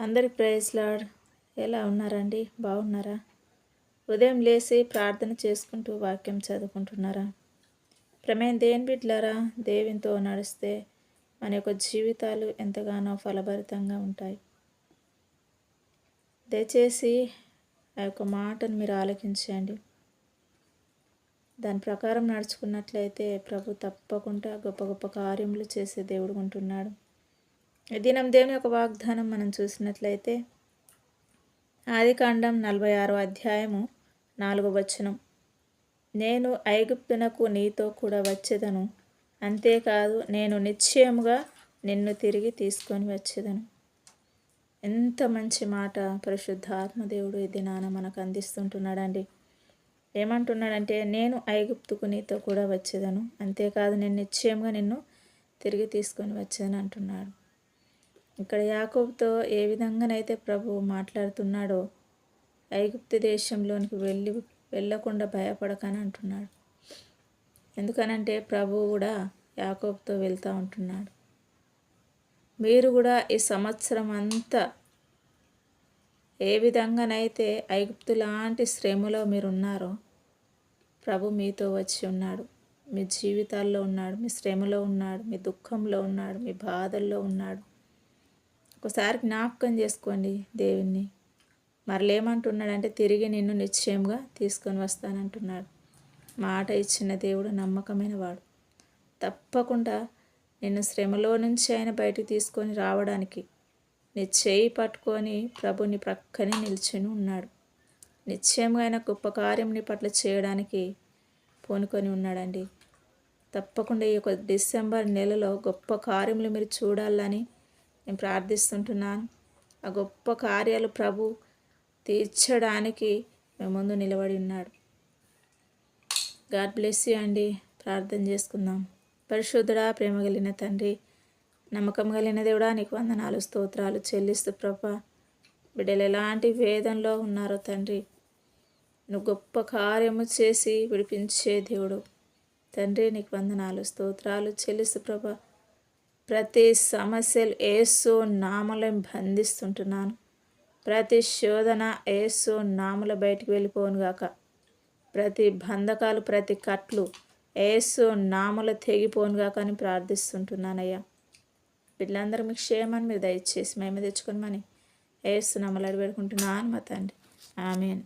అందరి praise lord. ఎలా ఉన్నారండి? బాగున్నారా? ఉదయం లేచి ప్రార్థన చేసుకుంటూ వాక్యం చదువుకుంటున్నారా? ప్రమేయం దేని బిడ్డలారా, దేవునితో నడిస్తే మన యొక్క జీవితాలు ఎంతగానో ఫలభరితంగా ఉంటాయి. దయచేసి ఆ యొక్క మాటను మీరు ఆలకించండి. దాని ప్రకారం నడుచుకున్నట్లయితే ప్రభు తప్పకుండా గొప్ప గొప్ప కార్యములు చేసే దేవుడు ఉంటున్నాడు. ఈ దినం దేవుని యొక్క వాగ్దానం మనం చూసినట్లయితే ఆదికాండం 46వ అధ్యాయము 4వ వచనం. నేను ఐగుప్తునకు నీతో కూడా వచ్చేదను, అంతేకాదు నేను నిశ్చయముగా నిన్ను తిరిగి తీసుకొని వచ్చేదను. ఎంత మంచి మాట పరిశుద్ధాత్మదేవుడు ఈ దినాన మనకు అందిస్తుంటున్నాడండి. ఏమంటున్నాడంటే, నేను ఐగుప్తుకు నీతో కూడా వచ్చేదను, అంతేకాదు నేను నిశ్చయంగా నిన్ను తిరిగి తీసుకొని వచ్చేదని అంటున్నాడు. ఇక్కడ యాకోబుతో ఏ విధంగానైతే ప్రభువు మాట్లాడుతున్నాడో, ఐగుప్తు దేశంలోనికి వెళ్ళకుండా భయపడకని అంటున్నాడు. ఎందుకనంటే ప్రభువు కూడా యాకోబుతో వెళ్తూ ఉంటున్నాడు. మీరు కూడా ఈ సంవత్సరం అంతా ఏ విధంగానైతే ఐగుప్తు లాంటి శ్రమలో మీరు ఉన్నారో, ప్రభు మీతో వచ్చి ఉన్నాడు. మీ జీవితాల్లో ఉన్నాడు, మీ శ్రమలో ఉన్నాడు, మీ దుఃఖంలో ఉన్నాడు, మీ బాధల్లో ఉన్నాడు. ఒకసారి జ్ఞాపకం చేసుకోండి దేవుణ్ణి. మరలేమంటున్నాడంటే, తిరిగి నిన్ను నిశ్చయంగా తీసుకొని వస్తానంటున్నాడు. మాట ఇచ్చిన దేవుడు నమ్మకమైన వాడు. తప్పకుండా నిన్ను శ్రమలో నుంచి ఆయన బయటికి తీసుకొని రావడానికి నీ చేయి పట్టుకొని ప్రభుని ప్రక్కనే నిల్చుని ఉన్నాడు. నిశ్చయంగా ఆయన గొప్ప కార్యం నీ పట్ల చేయడానికి పూనుకొని ఉన్నాడండి. తప్పకుండా ఈ యొక్క డిసెంబర్ నెలలో గొప్ప కార్యములు మీరు చూడాలని నేను ప్రార్థిస్తుంటున్నాను. ఆ గొప్ప కార్యాలు ప్రభు తీర్చడానికి మేము ముందు నిలబడి ఉన్నాడు. గాడ్ బ్లెస్ యూ అండి. ప్రార్థన చేసుకుందాం. పరిశుద్ధుడా, ప్రేమ కలిగిన తండ్రి, నమ్మకం కలిగిన దేవుడా, నీకు వందనాలు స్తోత్రాలు చెల్లిస్తూ ప్రభా, బిడ్డలు ఎలాంటి వేదనలో ఉన్నారో తండ్రి, నువ్వు గొప్ప కార్యము చేసి విడిపించే దేవుడు తండ్రి, నీకు వందనాలు స్తోత్రాలు చెల్లిస్తూ ప్రభా, ప్రతి సమస్యలు యేసు నామములో బంధిస్తుంటున్నాను. ప్రతి శోధన యేసు నామములో బయటికి వెళ్ళిపోనుగాక. ప్రతి బంధకాలు, ప్రతి కట్లు యేసు నామములో తెగిపోనుగాక అని ప్రార్థిస్తుంటున్నానయ్యా. వీళ్ళందరూ మీకు క్షేమాన్ని మీరు దయచేసి మేము తెచ్చుకోమని యేసు నామములో అడిగి పెడుకుంటున్నాను మా తండ్రి. ఆమేన్.